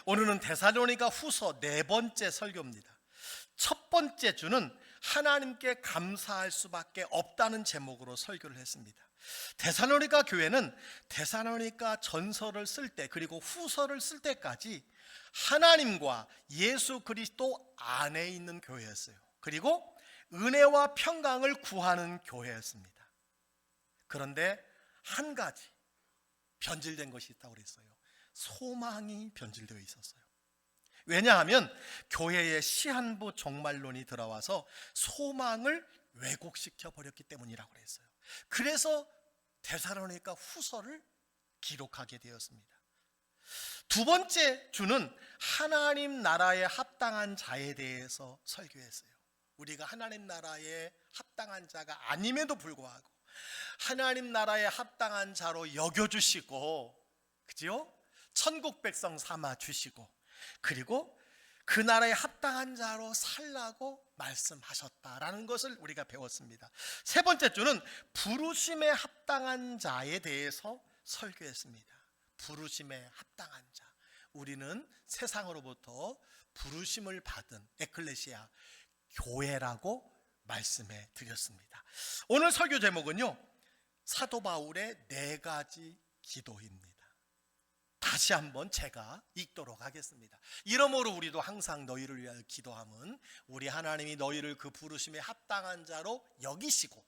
오늘은 데살로니가 후서 네 번째 설교입니다. 첫 번째 주는 하나님께 감사할 수밖에 없다는 제목으로 설교를 했습니다. 데살로니가 교회는 데살로니가 전서를 쓸 때, 그리고 후서를 쓸 때까지 하나님과 예수 그리스도 안에 있는 교회였어요. 그리고 은혜와 평강을 구하는 교회였습니다. 그런데 한 가지 변질된 것이 있다고 그랬어요. 소망이 변질되어 있었어요. 왜냐하면 교회에 시한부 종말론이 들어와서 소망을 왜곡시켜 버렸기 때문이라고 그랬어요. 그래서 데살로니가 후서를 기록하게 되었습니다. 두 번째 주는 하나님 나라에 합당한 자에 대해서 설교했어요. 우리가 하나님 나라에 합당한 자가 아님에도 불구하고 하나님 나라에 합당한 자로 여겨주시고, 그죠? 천국 백성 삼아 주시고, 그리고 그 나라에 합당한 자로 살라고 말씀하셨다라는 것을 우리가 배웠습니다. 세 번째 주는 부르심에 합당한 자에 대해서 설교했습니다. 부르심에 합당한 자, 우리는 세상으로부터 부르심을 받은 에클레시아, 교회라고 말씀해 드렸습니다. 오늘 설교 제목은요, 사도 바울의 네 가지 기도입니다. 다시 한번 제가 읽도록 하겠습니다. 이러므로 우리도 항상 너희를 위하여 기도함은 우리 하나님이 너희를 그 부르심에 합당한 자로 여기시고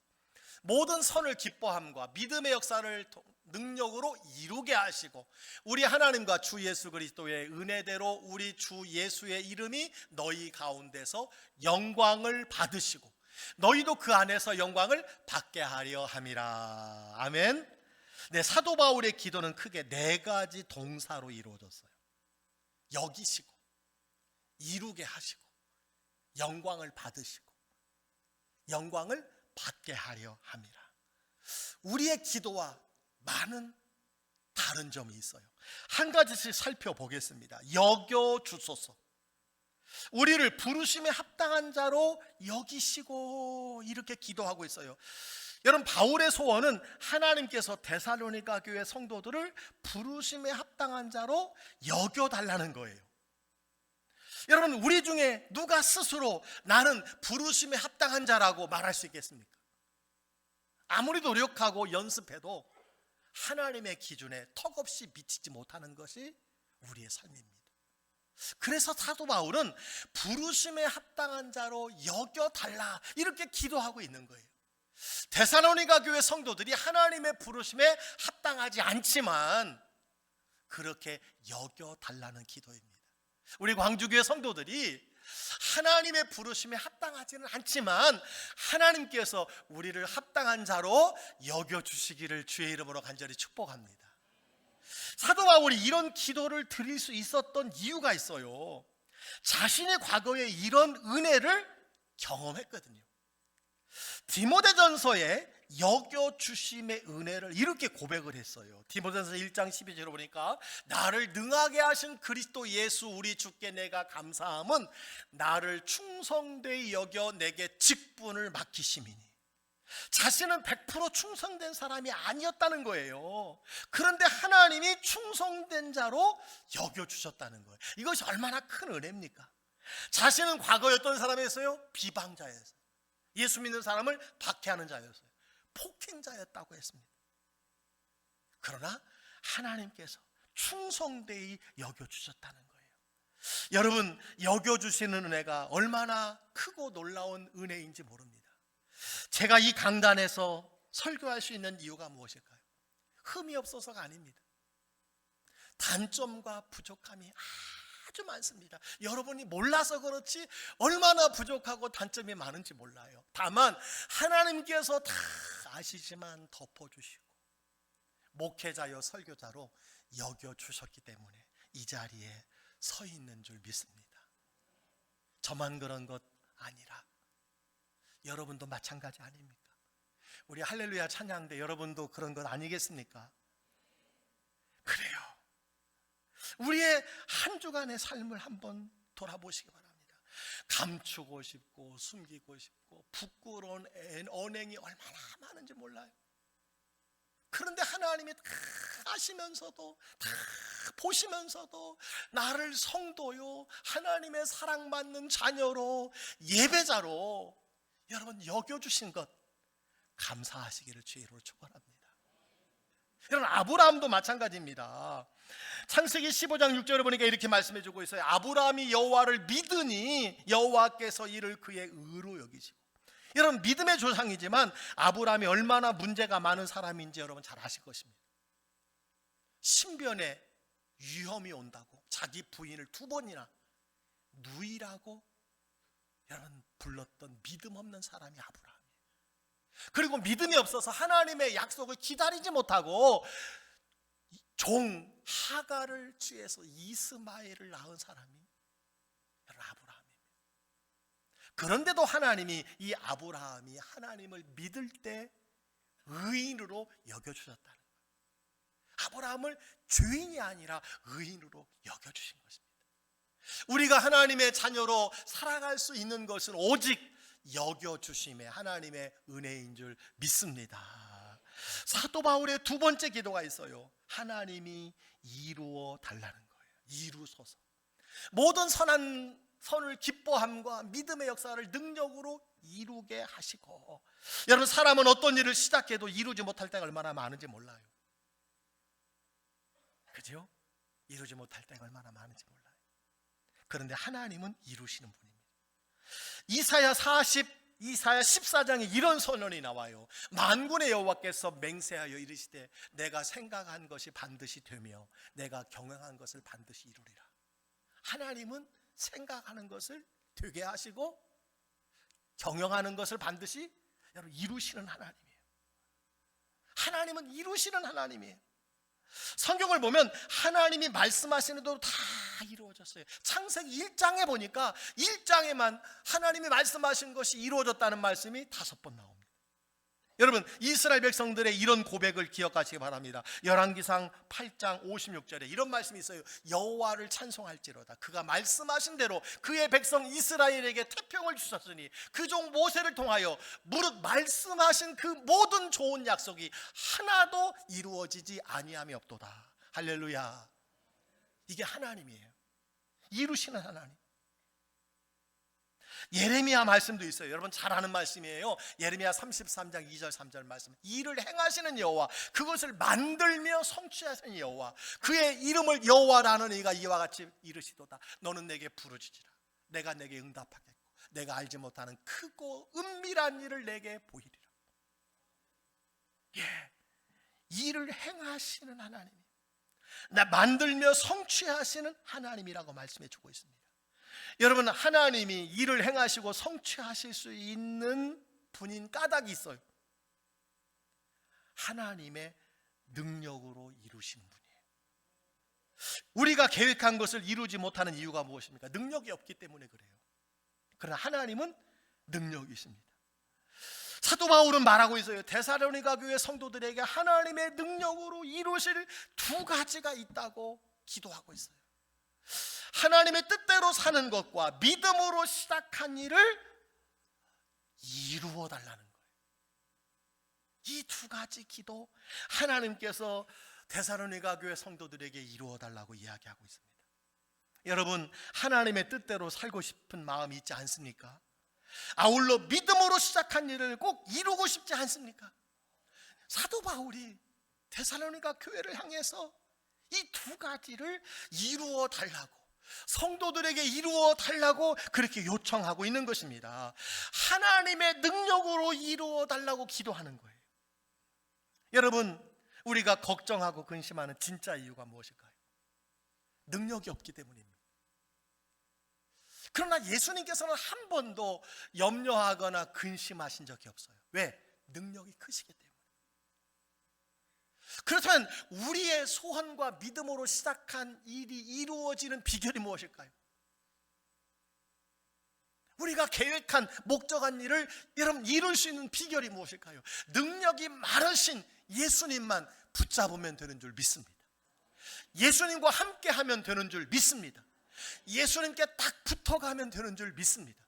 모든 선을 기뻐함과 믿음의 역사를 능력으로 이루게 하시고 우리 하나님과 주 예수 그리스도의 은혜대로 우리 주 예수의 이름이 너희 가운데서 영광을 받으시고 너희도 그 안에서 영광을 받게 하려 함이라. 아멘. 네, 사도 바울의 기도는 크게 네 가지 동사로 이루어졌어요. 여기시고, 이루게 하시고, 영광을 받으시고, 영광을 받게 하려 함이라. 우리의 기도와 많은 다른 점이 있어요. 한 가지씩 살펴보겠습니다. 여겨주소서. 우리를 부르심에 합당한 자로 여기시고 이렇게 기도하고 있어요. 여러분, 바울의 소원은 하나님께서 데살로니가 교회 성도들을 부르심에 합당한 자로 여겨달라는 거예요. 여러분, 우리 중에 누가 스스로 나는 부르심에 합당한 자라고 말할 수 있겠습니까? 아무리 노력하고 연습해도 하나님의 기준에 턱없이 미치지 못하는 것이 우리의 삶입니다. 그래서 사도 바울은 부르심에 합당한 자로 여겨달라 이렇게 기도하고 있는 거예요. 데살로니가 교회 성도들이 하나님의 부르심에 합당하지 않지만 그렇게 여겨달라는 기도입니다. 우리 광주교회 성도들이 하나님의 부르심에 합당하지는 않지만 하나님께서 우리를 합당한 자로 여겨주시기를 주의 이름으로 간절히 축복합니다. 사도 바울이 이런 기도를 드릴 수 있었던 이유가 있어요. 자신의 과거에 이런 은혜를 경험했거든요. 디모데전서에 여겨주심의 은혜를 이렇게 고백을 했어요. 디모데전서 1장 12절을 보니까 나를 능하게 하신 그리스도 예수 우리 주께 내가 감사함은 나를 충성되이 여겨 내게 직분을 맡기심이니. 자신은 100% 충성된 사람이 아니었다는 거예요. 그런데 하나님이 충성된 자로 여겨주셨다는 거예요. 이것이 얼마나 큰 은혜입니까? 자신은 과거에 어떤 사람이었어요? 비방자였어요. 예수 믿는 사람을 박해하는 자였어요. 폭행자였다고 했습니다. 그러나 하나님께서 충성되이 여겨주셨다는 거예요. 여러분, 여겨주시는 은혜가 얼마나 크고 놀라운 은혜인지 모릅니다. 제가 이 강단에서 설교할 수 있는 이유가 무엇일까요? 흠이 없어서가 아닙니다. 단점과 부족함이 아주 많습니다. 여러분이 몰라서 그렇지 얼마나 부족하고 단점이 많은지 몰라요. 다만 하나님께서 다 아시지만 덮어주시고 목회자여 설교자로 여겨주셨기 때문에 이 자리에 서 있는 줄 믿습니다. 저만 그런 것 아니라 여러분도 마찬가지 아닙니까? 우리 할렐루야 찬양대 여러분도 그런 것 아니겠습니까? 그래요. 우리의 한 주간의 삶을 한번 돌아보시기 바랍니다. 감추고 싶고 숨기고 싶고 부끄러운 언행이 얼마나 많은지 몰라요. 그런데 하나님이 다 아시면서도, 다 보시면서도 나를 성도요, 하나님의 사랑받는 자녀로, 예배자로 여러분 여겨주신 것 감사하시기를 주의 이름으로 축원합니다. 여러분, 아브라함도 마찬가지입니다. 창세기 15장 6절에 보니까 이렇게 말씀해 주고 있어요. 아브라함이 여호와를 믿으니 여호와께서 이를 그의 의로 여기시고. 여러분, 믿음의 조상이지만 아브라함이 얼마나 문제가 많은 사람인지 여러분 잘 아실 것입니다. 신변에 위험이 온다고 자기 부인을 2번이나 누이라고 여러분 불렀던 믿음 없는 사람이 아브라함이에요. 그리고 믿음이 없어서 하나님의 약속을 기다리지 못하고 종 하갈을 취해서 이스마엘을 낳은 사람이 여러분 아브라함입니다. 그런데도 하나님이 이 아브라함이 하나님을 믿을 때 의인으로 여겨주셨다는 거예요. 아브라함을 죄인이 아니라 의인으로 여겨주신 것입니다. 우리가 하나님의 자녀로 살아갈 수 있는 것은 오직 여겨주심의 하나님의 은혜인 줄 믿습니다. 사도 바울의 2번째 기도가 있어요. 하나님이 이루어 달라는 거예요. 이루소서. 모든 선을 기뻐함과 믿음의 역사를 능력으로 이루게 하시고. 여러분, 사람은 어떤 일을 시작해도 이루지 못할 때가 얼마나 많은지 몰라요. 그죠? 이루지 못할 때가 얼마나 많은지 몰라요. 그런데 하나님은 이루시는 분입니다. 이사야 14장에 이런 선언이 나와요. 만군의 여호와께서 맹세하여 이르시되 내가 생각한 것이 반드시 되며 내가 경영한 것을 반드시 이루리라. 하나님은 생각하는 것을 되게 하시고 경영하는 것을 반드시 여러분 이루시는 하나님이에요. 하나님은 이루시는 하나님이에요. 성경을 보면 하나님이 말씀하시는 대로 다 이루어졌어요. 창세기 1장에 보니까 1장에만 하나님이 말씀하신 것이 이루어졌다는 말씀이 5번 나옵니다. 여러분, 이스라엘 백성들의 이런 고백을 기억하시기 바랍니다. 열왕기상 8장 56절에 이런 말씀이 있어요. 여호와를 찬송할지로다. 그가 말씀하신 대로 그의 백성 이스라엘에게 태평을 주셨으니 그 종 모세를 통하여 무릇 말씀하신 그 모든 좋은 약속이 하나도 이루어지지 아니함이 없도다. 할렐루야. 이게 하나님이에요. 이루시는 하나님. 예레미야 말씀도 있어요. 여러분 잘 아는 말씀이에요. 예레미야 33장 2절 3절 말씀. 일을 행하시는 여호와, 그것을 만들며 성취하시는 여호와, 그의 이름을 여호와라는 이가 이와 같이 이르시도다. 너는 내게 부르짖으라. 내가 내게 응답하겠고 내가 알지 못하는 크고 은밀한 일을 내게 보이리라. 예, 일을 행하시는 하나님, 나 만들며 성취하시는 하나님이라고 말씀해 주고 있습니다. 여러분, 하나님이 일을 행하시고 성취하실 수 있는 분인 까닭이 있어요. 하나님의 능력으로 이루시는 분이에요. 우리가 계획한 것을 이루지 못하는 이유가 무엇입니까? 능력이 없기 때문에 그래요. 그러나 하나님은 능력이십니다. 사도 바울은 말하고 있어요. 데살로니가 교회 성도들에게 하나님의 능력으로 이루실 2가지가 있다고 기도하고 있어요. 하나님의 뜻대로 사는 것과 믿음으로 시작한 일을 이루어 달라는 거예요. 이 2가지 기도 하나님께서 데살로니가 교회 성도들에게 이루어 달라고 이야기하고 있습니다. 여러분, 하나님의 뜻대로 살고 싶은 마음이 있지 않습니까? 아울러 믿음으로 시작한 일을 꼭 이루고 싶지 않습니까? 사도 바울이 데살로니가 교회를 향해서 이 2가지를 이루어 달라고, 성도들에게 이루어 달라고 그렇게 요청하고 있는 것입니다. 하나님의 능력으로 이루어 달라고 기도하는 거예요. 여러분, 우리가 걱정하고 근심하는 진짜 이유가 무엇일까요? 능력이 없기 때문입니다. 그러나 예수님께서는 한 번도 염려하거나 근심하신 적이 없어요. 왜? 능력이 크시기 때문에. 그렇다면 우리의 소원과 믿음으로 시작한 일이 이루어지는 비결이 무엇일까요? 우리가 계획한 목적한 일을 여러분 이룰 수 있는 비결이 무엇일까요? 능력이 많으신 예수님만 붙잡으면 되는 줄 믿습니다. 예수님과 함께 하면 되는 줄 믿습니다. 예수님께 딱 붙어가면 되는 줄 믿습니다.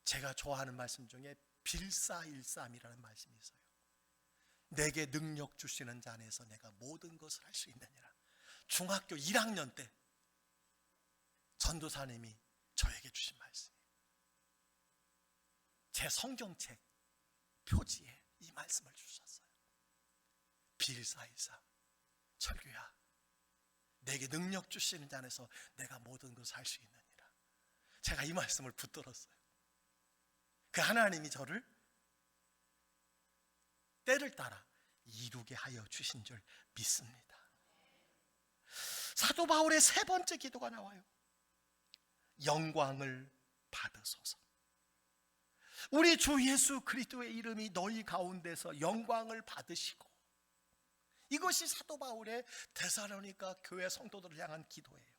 제가 좋아하는 말씀 중에 빌사일삼이라는 말씀이 있어요. 내게 능력 주시는 자 안에서 내가 모든 것을 할 수 있느니라. 중학교 1학년 때 전도사님이 저에게 주신 말씀이에요. 제 성경책 표지에 이 말씀을 주셨어요. 빌사이사 철규야, 내게 능력 주시는 자 안에서 내가 모든 것을 할 수 있느니라. 제가 이 말씀을 붙들었어요. 그 하나님이 저를 때를 따라 이루게 하여 주신 줄 믿습니다. 사도 바울의 세 번째 기도가 나와요. 영광을 받으소서. 우리 주 예수 그리스도의 이름이 너희 가운데서 영광을 받으시고, 이것이 사도 바울의 데살로니가 교회 성도들을 향한 기도예요.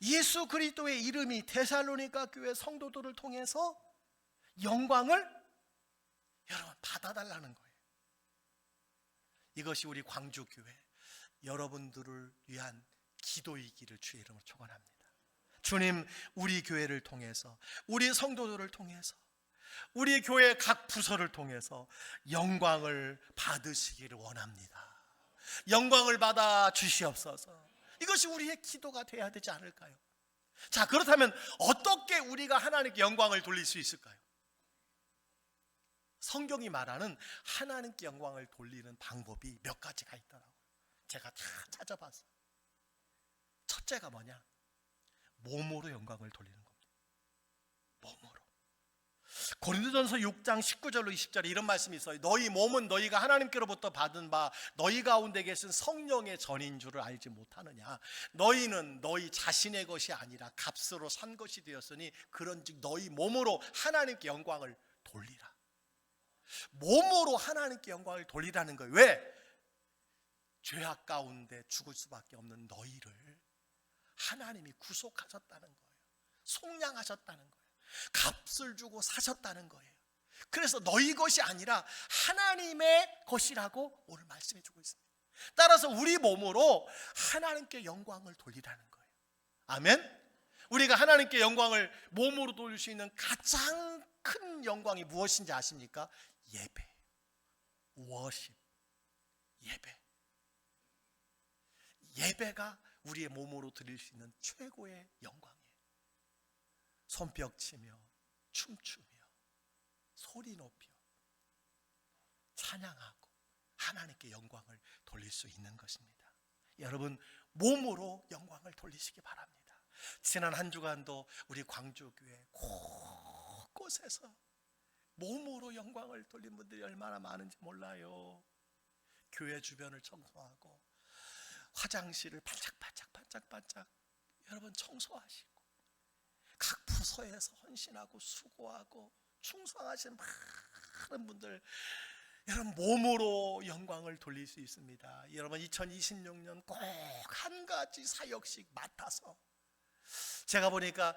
예수 그리스도의 이름이 데살로니가 교회 성도들을 통해서 영광을 여러분 받아달라는 거예요. 이것이 우리 광주교회 여러분들을 위한 기도이기를 주의 이름으로 축원합니다. 주님, 우리 교회를 통해서, 우리 성도들을 통해서, 우리 교회 각 부서를 통해서 영광을 받으시기를 원합니다. 영광을 받아 주시옵소서. 이것이 우리의 기도가 돼야 되지 않을까요? 자, 그렇다면 어떻게 우리가 하나님께 영광을 돌릴 수 있을까요? 성경이 말하는 하나님께 영광을 돌리는 방법이 몇 가지가 있더라고요. 제가 다 찾아봤어요. 첫째가 뭐냐? 몸으로 영광을 돌리는 겁니다. 몸으로. 고린도전서 6장 19절로 20절에 이런 말씀이 있어요. 너희 몸은 너희가 하나님께로부터 받은 바 너희 가운데 계신 성령의 전인 줄을 알지 못하느냐. 너희는 너희 자신의 것이 아니라 값으로 산 것이 되었으니 그런즉 너희 몸으로 하나님께 영광을 돌리라. 몸으로 하나님께 영광을 돌리라는 거예요. 왜? 죄악 가운데 죽을 수밖에 없는 너희를 하나님이 구속하셨다는 거예요. 속량하셨다는 거예요. 값을 주고 사셨다는 거예요. 그래서 너희 것이 아니라 하나님의 것이라고 오늘 말씀해 주고 있습니다. 따라서 우리 몸으로 하나님께 영광을 돌리라는 거예요. 아멘. 우리가 하나님께 영광을 몸으로 돌릴 수 있는 가장 큰 영광이 무엇인지 아십니까? 예배, 워십, 예배. 예배가 우리의 몸으로 드릴 수 있는 최고의 영광이에요. 손뼉 치며 춤추며 소리 높여 찬양하고 하나님께 영광을 돌릴 수 있는 것입니다. 여러분, 몸으로 영광을 돌리시기 바랍니다. 지난 한 주간도 우리 광주교회 곳곳에서 몸으로 영광을 돌린 분들이 얼마나 많은지 몰라요. 교회 주변을 청소하고 화장실을 반짝반짝 여러분 청소하시고 각 부서에서 헌신하고 수고하고 충성하신 많은 분들, 여러분 몸으로 영광을 돌릴 수 있습니다. 여러분 2026년 꼭 한 가지 사역씩 맡아서, 제가 보니까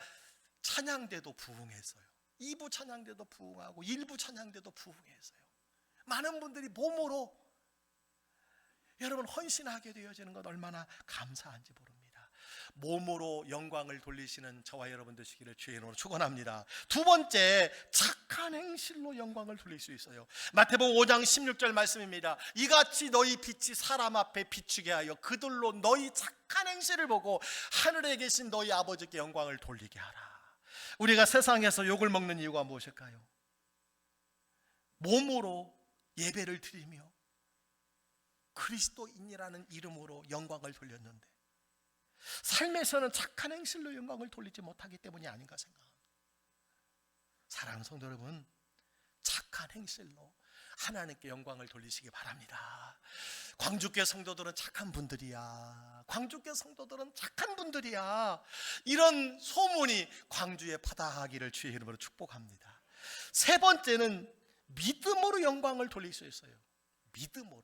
찬양대도 부흥했어요. 2부 찬양대도 부흥하고 1부 찬양대도 부흥했어요. 많은 분들이 몸으로 여러분 헌신하게 되어지는 것 얼마나 감사한지 모릅니다. 몸으로 영광을 돌리시는 저와 여러분 되시기를 주의 이름으로 축원합니다. 두 번째, 착한 행실로 영광을 돌릴 수 있어요. 마태복음 5장 16절 말씀입니다. 이같이 너희 빛이 사람 앞에 비추게 하여 그들로 너희 착한 행실을 보고 하늘에 계신 너희 아버지께 영광을 돌리게 하라. 우리가 세상에서 욕을 먹는 이유가 무엇일까요? 몸으로 예배를 드리며 그리스도인이라는 이름으로 영광을 돌렸는데 삶에서는 착한 행실로 영광을 돌리지 못하기 때문이 아닌가 생각합니다. 사랑하는 성도 여러분, 착한 행실로 하나님께 영광을 돌리시기 바랍니다. 광주교회 성도들은 착한 분들이야, 광주교회 성도들은 착한 분들이야, 이런 소문이 광주에 퍼다하기를 주의 이름으로 축복합니다. 세 번째는 믿음으로 영광을 돌릴 수 있어요. 믿음으로.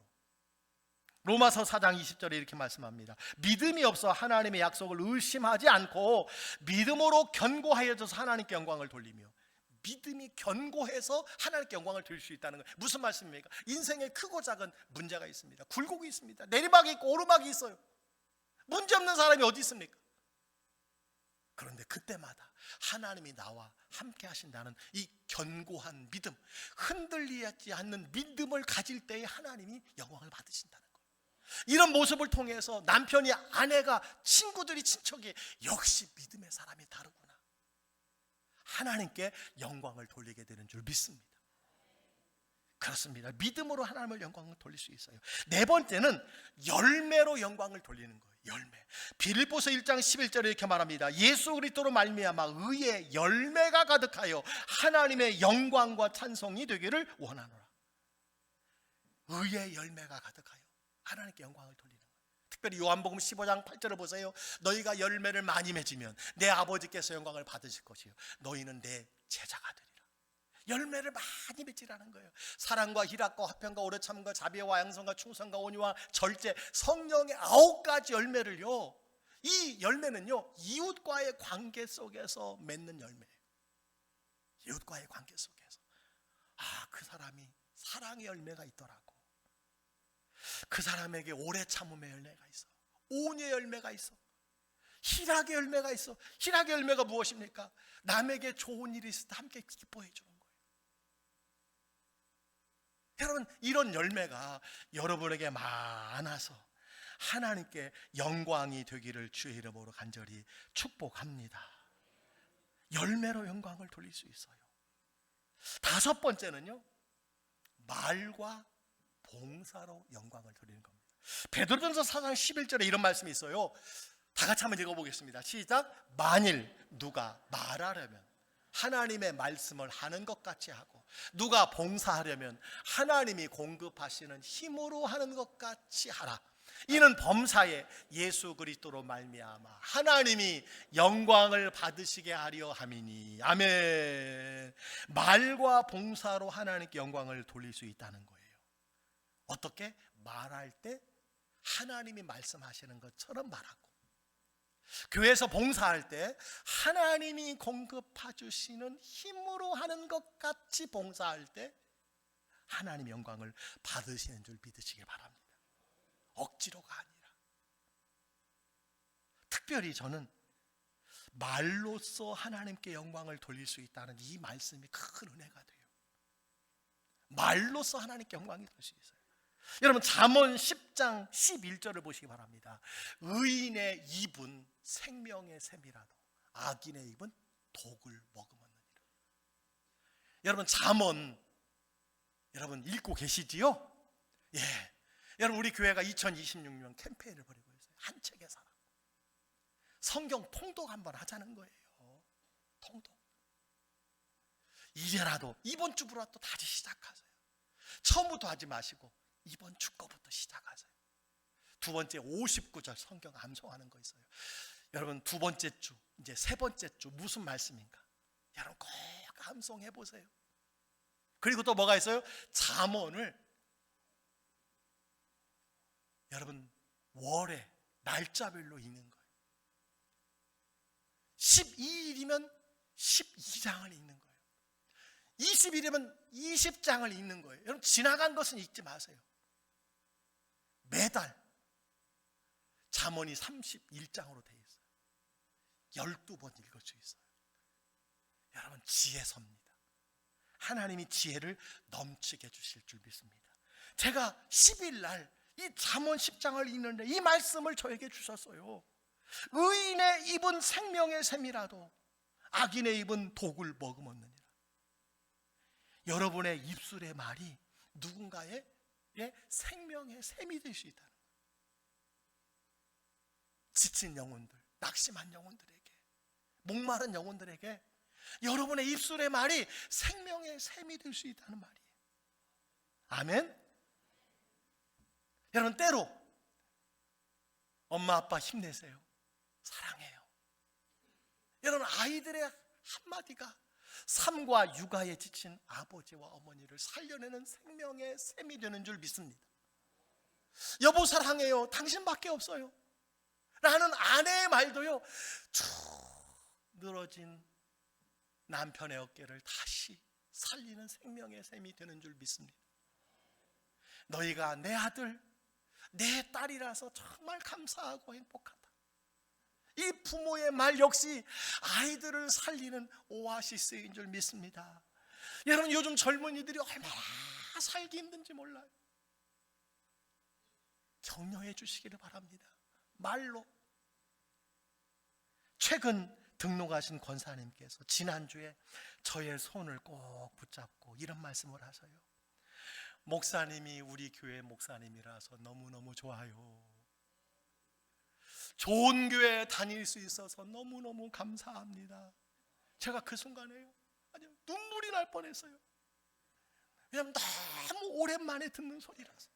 로마서 4장 20절에 이렇게 말씀합니다. 믿음이 없어 하나님의 약속을 의심하지 않고 믿음으로 견고하여져서 하나님께 영광을 돌리며. 믿음이 견고해서 하나님께 영광을 돌릴 수 있다는 거예요. 무슨 말씀입니까? 인생에 크고 작은 문제가 있습니다. 굴곡이 있습니다. 내리막이 있고 오르막이 있어요. 문제 없는 사람이 어디 있습니까? 그런데 그때마다 하나님이 나와 함께 하신다는 이 견고한 믿음, 흔들리지 않는 믿음을 가질 때에 하나님이 영광을 받으신다는 거예요. 이런 모습을 통해서 남편이, 아내가, 친구들이, 친척이 역시 믿음의 사람이 다르구나, 하나님께 영광을 돌리게 되는 줄 믿습니다. 그렇습니다. 믿음으로 하나님을 영광을 돌릴 수 있어요. 네 번째는 열매로 영광을 돌리는 거예요. 열매. 빌립보서 1장 11절에 이렇게 말합니다. 예수 그리스도로 말미암아 의의 열매가 가득하여 하나님의 영광과 찬송이 되기를 원하노라. 의의 열매가 가득하여 하나님께 영광을 돌리는 거예요. 특별히 요한복음 15장 8절을 보세요. 너희가 열매를 많이 맺으면 내 아버지께서 영광을 받으실 것이요 너희는 내 제자가 되리라. 열매를 많이 맺으라는 거예요. 사랑과 희락과 화평과 오래 참과 자비와 양성과 충성과 온유와 절제, 성령의 9가지 열매를요, 이 열매는요 이웃과의 관계 속에서 맺는 열매예요. 이웃과의 관계 속에서 그 사람이 사랑의 열매가 있더라고, 그 사람에게 오래 참음의 열매가 있어, 온유의 열매가 있어, 희락의 열매가 있어. 희락의 열매가 무엇입니까? 남에게 좋은 일이 있을 때 함께 기뻐해 주는 거예요. 여러분, 이런 열매가 여러분에게 많아서 하나님께 영광이 되기를 주의 이름으로 간절히 축복합니다. 열매로 영광을 돌릴 수 있어요. 다섯 번째는요, 말과 봉사로 영광을 돌리는 겁니다. 베드로전서 4장 11절에 이런 말씀이 있어요. 다 같이 한번 읽어보겠습니다. 시작. 만일 누가 말하려면 하나님의 말씀을 하는 것 같이 하고, 누가 봉사하려면 하나님이 공급하시는 힘으로 하는 것 같이 하라. 이는 범사에 예수 그리스도로 말미암아 하나님이 영광을 받으시게 하려 함이니. 아멘. 말과 봉사로 하나님께 영광을 돌릴 수 있다는 거예요. 어떻게? 말할 때 하나님이 말씀하시는 것처럼 말하고, 교회에서 봉사할 때 하나님이 공급해 주시는 힘으로 하는 것 같이 봉사할 때 하나님 영광을 받으시는 줄 믿으시길 바랍니다. 억지로가 아니라. 특별히 저는 말로써 하나님께 영광을 돌릴 수 있다는 이 말씀이 큰 은혜가 돼요. 말로써 하나님께 영광이 돌릴 수 있어요. 여러분, 잠언 10장 11절을 보시기 바랍니다. 의인의 입은 생명의 샘이라도 악인의 입은 독을 머금었느니라. 여러분, 잠언 여러분 읽고 계시지요? 예. 여러분, 우리 교회가 2026년 캠페인을 벌이고 있어요. 한 책의 사람. 성경 통독 한번 하자는 거예요. 통독. 이제라도 이번 주부터 다시 시작하세요. 처음부터 하지 마시고 이번 주 거부터 시작하세요. 두 번째 59절 성경 암송하는 거 있어요. 여러분, 두 번째 주, 이제 세 번째 주 무슨 말씀인가? 여러분 꼭 암송해 보세요. 그리고 또 뭐가 있어요? 잠언을 여러분 월에 날짜별로 읽는 거예요. 12일이면 12장을 읽는 거예요. 20일이면 20장을 읽는 거예요. 여러분, 지나간 것은 읽지 마세요. 매달 잠언이 31장으로 되어 있어요. 12번 읽을 수 있어요. 여러분, 지혜섭니다. 하나님이 지혜를 넘치게 주실 줄 믿습니다. 제가 10일 날 이 잠언 10장을 읽는데 이 말씀을 저에게 주셨어요. 의인의 입은 생명의 샘이라도 악인의 입은 독을 머금었느니라. 여러분의 입술의 말이 누군가의 생명의 샘이 될 수 있다는 거예요. 지친 영혼들, 낙심한 영혼들에게, 목마른 영혼들에게 여러분의 입술의 말이 생명의 샘이 될 수 있다는 말이에요. 아멘. 여러분, 때로 엄마 아빠 힘내세요, 사랑해요. 여러분, 아이들의 한마디가 삶과 육아에 지친 아버지와 어머니를 살려내는 생명의 샘이 되는 줄 믿습니다. 여보 사랑해요, 당신밖에 없어요 라는 아내의 말도요, 쭉 늘어진 남편의 어깨를 다시 살리는 생명의 샘이 되는 줄 믿습니다. 너희가 내 아들, 내 딸이라서 정말 감사하고 행복하다. 이 부모의 말 역시 아이들을 살리는 오아시스인 줄 믿습니다. 여러분, 요즘 젊은이들이 얼마나 살기 힘든지 몰라요. 격려해 주시기를 바랍니다. 말로. 최근 등록하신 권사님께서 지난주에 저의 손을 꼭 붙잡고 이런 말씀을 하셔요. 목사님이 우리 교회 목사님이라서 너무너무 좋아요. 좋은 교회 다닐 수 있어서 너무너무 감사합니다. 제가 그 순간에요, 아주 눈물이 날 뻔했어요. 왜냐하면 너무 오랜만에 듣는 소리라서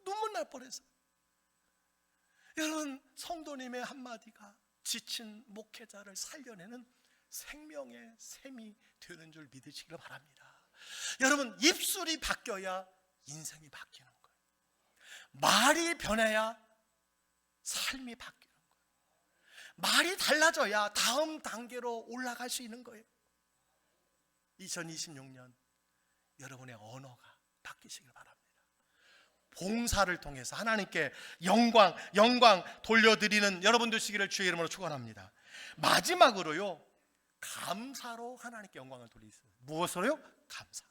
눈물 날 뻔했어요. 여러분, 성도님의 한마디가 지친 목회자를 살려내는 생명의 샘이 되는 줄 믿으시길 바랍니다. 여러분, 입술이 바뀌어야 인생이 바뀌는 거예요. 말이 변해야 삶이 바뀌는 거예요. 말이 달라져야 다음 단계로 올라갈 수 있는 거예요. 2026년 여러분의 언어가 바뀌시길 바랍니다. 봉사를 통해서 하나님께 영광 돌려드리는 여러분 되시기를 주의 이름으로 축원합니다. 마지막으로요, 감사로 하나님께 영광을 돌리세요. 무엇으로요? 감사.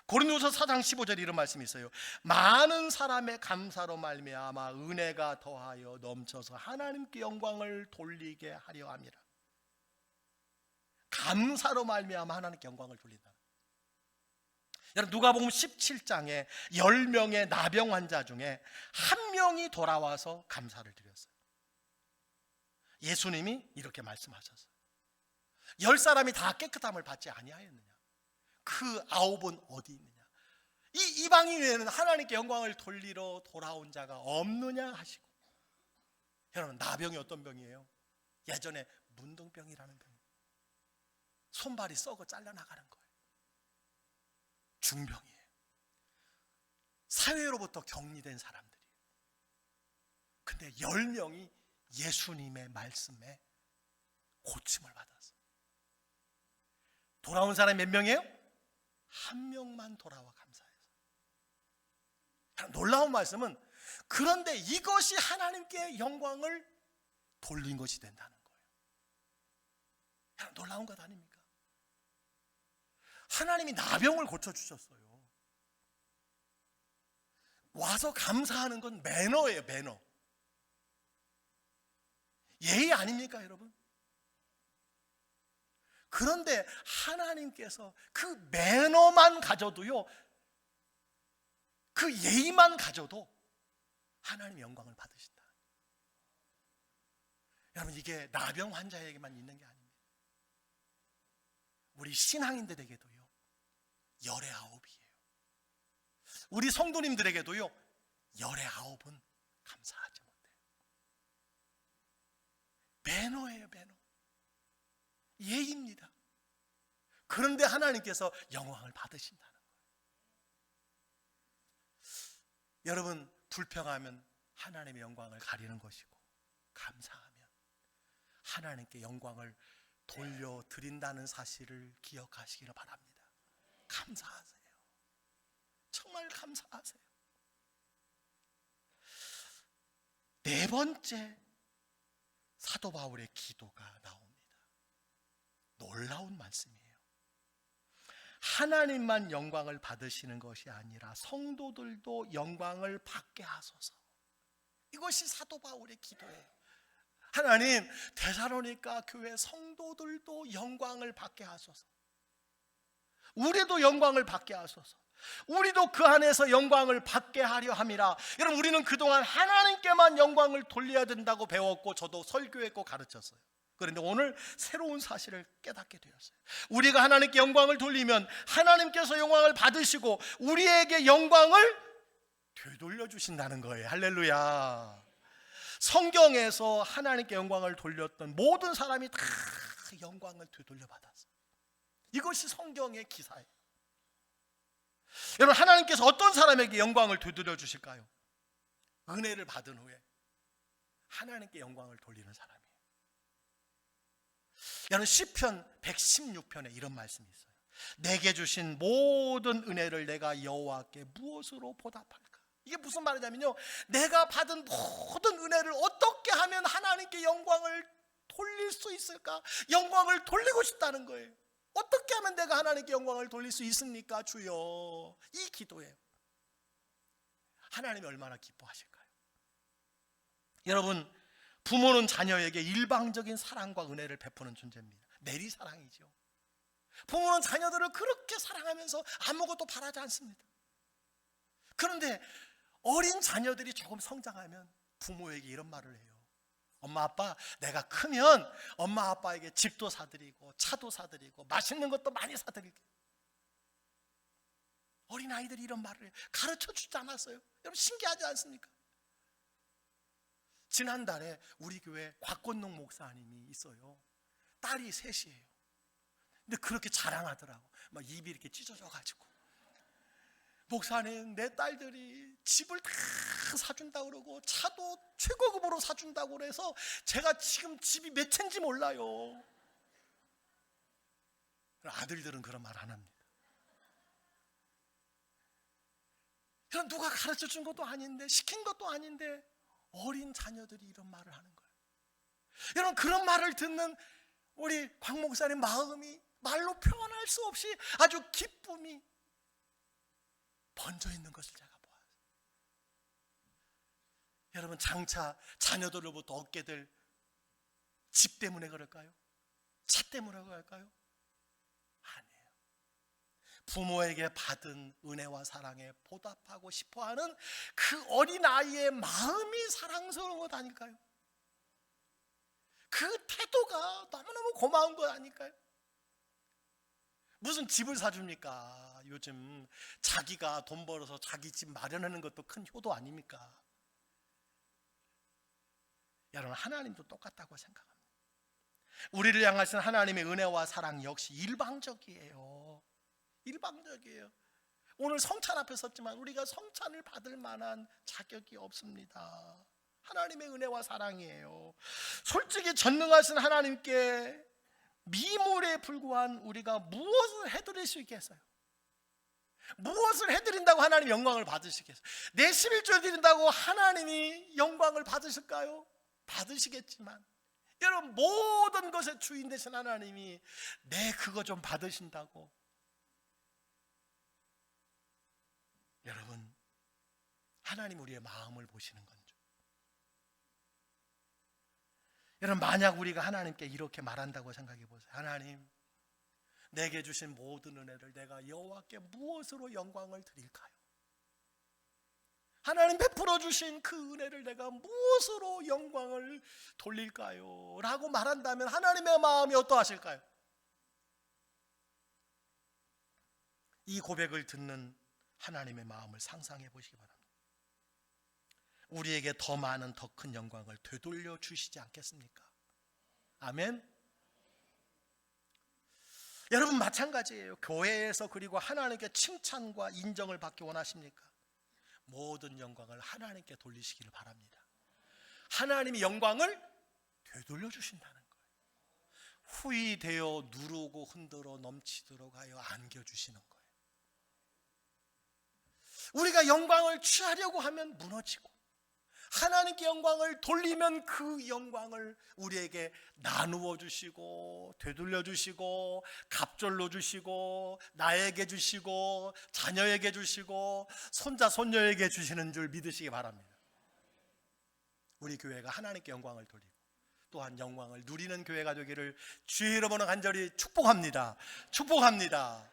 고린도서 4장 15절에 이런 말씀이 있어요. 많은 사람의 감사로 말미암아 은혜가 더하여 넘쳐서 하나님께 영광을 돌리게 하려 함이라. 감사로 말미암아 하나님께 영광을 돌린다. 여러분, 누가복음 17장에 10명의 나병 환자 중에 한 명이 돌아와서 감사를 드렸어요. 예수님이 이렇게 말씀하셨어요. 10사람이 다 깨끗함을 받지 아니하였느냐? 그 9은 어디 있느냐? 이 이방인 외에는 하나님께 영광을 돌리러 돌아온 자가 없느냐 하시고. 여러분, 나병이 어떤 병이에요? 예전에 문둥병이라는 병이에요. 손발이 썩어 잘려나가는 거예요. 중병이에요. 사회로부터 격리된 사람들이에요. 근데 10명이 예수님의 말씀에 고침을 받았어요. 돌아온 사람이 몇 명이에요? 한 명만 돌아와 감사해서. 놀라운 말씀은, 그런데 이것이 하나님께 영광을 돌린 것이 된다는 거예요. 놀라운 것 아닙니까? 하나님이 나병을 고쳐주셨어요. 와서 감사하는 건 매너예요. 매너. 예의 아닙니까, 여러분? 그런데 하나님께서 그 매너만 가져도요, 그 예의만 가져도 하나님의 영광을 받으신다. 여러분, 이게 나병 환자에게만 있는 게 아닙니다. 우리 신앙인들에게도요, 열의 9이에요. 우리 성도님들에게도요, 열의 9은 감사하지 못해요. 매너예요, 매너. 예의입니다. 그런데 하나님께서 영광을 받으신다는 거예요. 여러분, 불평하면 하나님의 영광을 가리는 것이고, 감사하면 하나님께 영광을 돌려드린다는 사실을 기억하시기를 바랍니다. 감사하세요. 정말 감사하세요. 네 번째, 사도 바울의 기도가 나옵니다. 놀라운 말씀이에요. 하나님만 영광을 받으시는 것이 아니라 성도들도 영광을 받게 하소서. 이것이 사도 바울의 기도예요. 하나님, 데살로니가 교회 성도들도 영광을 받게 하소서. 우리도 영광을 받게 하소서. 우리도 그 안에서 영광을 받게 하려 함이라. 여러분, 우리는 그동안 하나님께만 영광을 돌려야 된다고 배웠고, 저도 설교했고 가르쳤어요. 그런데 오늘 새로운 사실을 깨닫게 되었어요. 우리가 하나님께 영광을 돌리면 하나님께서 영광을 받으시고 우리에게 영광을 되돌려 주신다는 거예요. 할렐루야. 성경에서 하나님께 영광을 돌렸던 모든 사람이 다 영광을 되돌려 받았어요. 이것이 성경의 기사예요. 여러분, 하나님께서 어떤 사람에게 영광을 되돌려 주실까요? 은혜를 받은 후에 하나님께 영광을 돌리는 사람이에요. 여러분, 시편 116편에 이런 말씀이 있어요. 내게 주신 모든 은혜를 내가 여호와께 무엇으로 보답할까? 이게 무슨 말이냐면요, 내가 받은 모든 은혜를 어떻게 하면 하나님께 영광을 돌릴 수 있을까? 영광을 돌리고 싶다는 거예요. 어떻게 하면 내가 하나님께 영광을 돌릴 수 있습니까? 주여. 이 기도예요. 하나님이 얼마나 기뻐하실까요? 여러분, 부모는 자녀에게 일방적인 사랑과 은혜를 베푸는 존재입니다. 내리사랑이죠. 부모는 자녀들을 그렇게 사랑하면서 아무것도 바라지 않습니다. 그런데 어린 자녀들이 조금 성장하면 부모에게 이런 말을 해요. 엄마 아빠, 내가 크면 엄마 아빠에게 집도 사드리고 차도 사드리고 맛있는 것도 많이 사드릴게요. 어린 아이들이 이런 말을 해요. 가르쳐 주지 않았어요? 여러분, 신기하지 않습니까? 지난달에 우리 교회 곽건농 목사님이 있어요. 딸이 셋이에요. 근데 그렇게 자랑하더라고. 막 입이 이렇게 찢어져가지고, 목사님, 내 딸들이 집을 다 사준다고 그러고 차도 최고급으로 사준다고 그래서 제가 지금 집이 몇 채인지 몰라요. 아들들은 그런 말 안 합니다. 그럼 누가 가르쳐 준 것도 아닌데, 시킨 것도 아닌데 어린 자녀들이 이런 말을 하는 거예요. 여러분, 그런 말을 듣는 우리 곽 목사님 마음이 말로 표현할 수 없이 아주 기쁨이 번져 있는 것을 제가 보았어요. 여러분, 장차 자녀들로부터 얻게 될 집 때문에 그럴까요? 차 때문에 그럴까요? 아니에요. 부모에게 받은 은혜와 사랑에 보답하고 싶어하는 그 어린아이의 마음이 사랑스러운 것 아닐까요? 그 태도가 너무너무 고마운 것 아닐까요? 무슨 집을 사줍니까? 요즘 자기가 돈 벌어서 자기 집 마련하는 것도 큰 효도 아닙니까? 여러분, 하나님도 똑같다고 생각합니다. 우리를 향하신 하나님의 은혜와 사랑 역시 일방적이에요. 일방적이에요. 오늘 성찬 앞에 섰지만 우리가 성찬을 받을 만한 자격이 없습니다. 하나님의 은혜와 사랑이에요. 솔직히 전능하신 하나님께 미물에 불과한 우리가 무엇을 해드릴 수 있겠어요? 무엇을 해드린다고 하나님 영광을 받으시겠어요? 내 11조 드린다고 하나님이 영광을 받으실까요? 받으시겠지만, 여러분, 모든 것의 주인 되신 하나님이 내 그거 좀 받으신다고, 여러분, 하나님 우리의 마음을 보시는 건죠. 여러분, 만약 우리가 하나님께 이렇게 말한다고 생각해 보세요. 하나님, 내게 주신 모든 은혜를 내가 여호와께 무엇으로 영광을 드릴까요? 하나님 베풀어 주신 그 은혜를 내가 무엇으로 영광을 돌릴까요? 라고 말한다면 하나님의 마음이 어떠하실까요? 이 고백을 듣는 하나님의 마음을 상상해 보시기 바랍니다. 우리에게 더 많은 더 큰 영광을 되돌려 주시지 않겠습니까? 아멘. 여러분, 마찬가지예요. 교회에서 그리고 하나님께 칭찬과 인정을 받기 원하십니까? 모든 영광을 하나님께 돌리시기를 바랍니다. 하나님이 영광을 되돌려 주신다는 거예요. 후히 되어 누르고 흔들어 넘치도록 하여 안겨주시는 거예요. 우리가 영광을 취하려고 하면 무너지고, 하나님께 영광을 돌리면 그 영광을 우리에게 나누어 주시고 되돌려 주시고 갑절로 주시고 나에게 주시고 자녀에게 주시고 손자 손녀에게 주시는 줄 믿으시기 바랍니다. 우리 교회가 하나님께 영광을 돌리고 또한 영광을 누리는 교회가 되기를 주의 이름으로 간절히 축복합니다. 축복합니다.